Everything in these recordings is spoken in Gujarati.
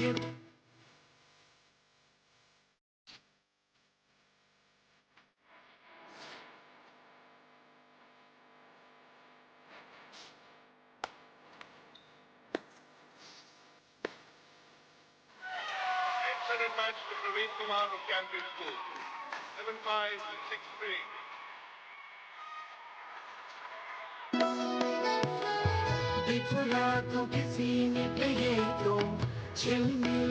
Excellent match to Praveen Kumar of Cambridge School. 7-5, 6-3. Decorato vicini preieto, c'è un mio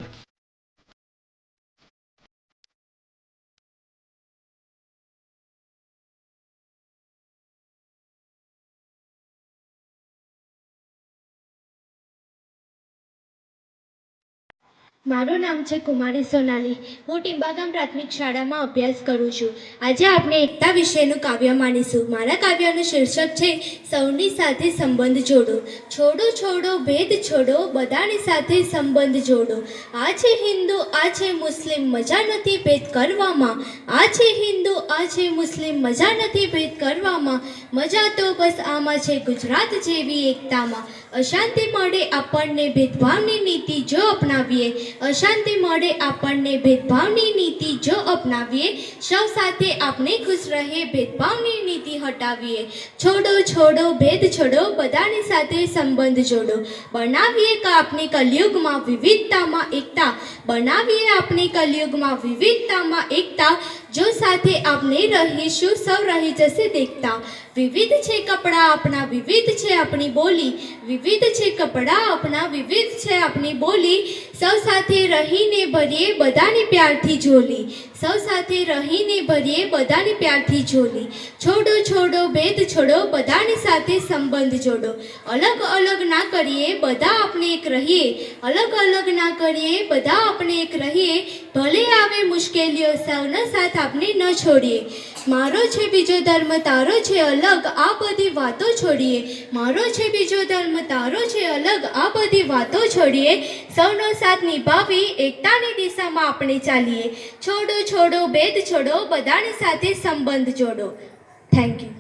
મારું નામ છે કુમારી સોનાલી. હું ટીંબાગામ પ્રાથમિક શાળામાં અભ્યાસ કરું છું. આજે આપણે એકતા વિષયનું કાવ્ય માણીશું. મારા કાવ્યનું શીર્ષક છે સૌની સાથે સંબંધ જોડો. છોડો છોડો ભેદ છોડો, બધાની સાથે સંબંધ જોડો. આ છે હિન્દુ, આ છે મુસ્લિમ, મજા નથી ભેદ કરવામાં. આ છે હિન્દુ, આ છે મુસ્લિમ, મજા નથી ભેદ કરવામાં. મજા તો બસ આમાં છે ગુજરાત જેવી એકતામાં. અશાંતિ મળે આપણને ભેદભાવની નીતિ જો અપનાવીએ. અશાંતિ મળે આપણને ભેદભાવની નીતિ જો અપનાવીએ. સૌ સાથે આપણે ખુશ રહીએ, ભેદભાવની નીતિ હટાવીએ. છોડો છોડો ભેદ છોડો, બધાની સાથે સંબંધ જોડો. બનાવીએ આપણી કલયુગમાં વિવિધતામાં એકતા. બનાવીએ આપણી કલયુગમાં વિવિધતામાં એકતા. જો સાથે આપણે રહીશું સૌ રહી જશે દેખતા. વિવિધ છે કપડાં આપણા, વિવિધ છે આપણી બોલી. વિવિધ છે કપડાં આપણા, વિવિધ છે આપણી બોલી. સૌ સાથે રહીને ભરીએ બધાની પ્યારથી ઝોલી. સૌ સાથે રહીને ભરીએ બધાની પ્યારથી ઝોલી. છોડો છોડો ભેદ છોડો, બધાની સાથે સંબંધ જોડો. અલગ અલગ ના કરીએ, બધા આપણે એક રહીએ. અલગ અલગ ના કરીએ, બધા આપણે એક રહીએ. ભલે આવે મુશ્કેલીઓ, સૌનો સાથ આપણે ન છોડીએ. મારો છે બીજો ધર્મ, તારો છે અલગ, આ બધી વાતો છોડીએ. મારો છે બીજો ધર્મ, તારો છે અલગ, આ બધી વાતો છોડીએ. સૌનો સાથ નિભાવી એકતાની દિશામાં આપણે ચાલીએ. છોડો છોડો ભેદ છોડો, બધાની સાથે સંબંધ જોડો. Thank you.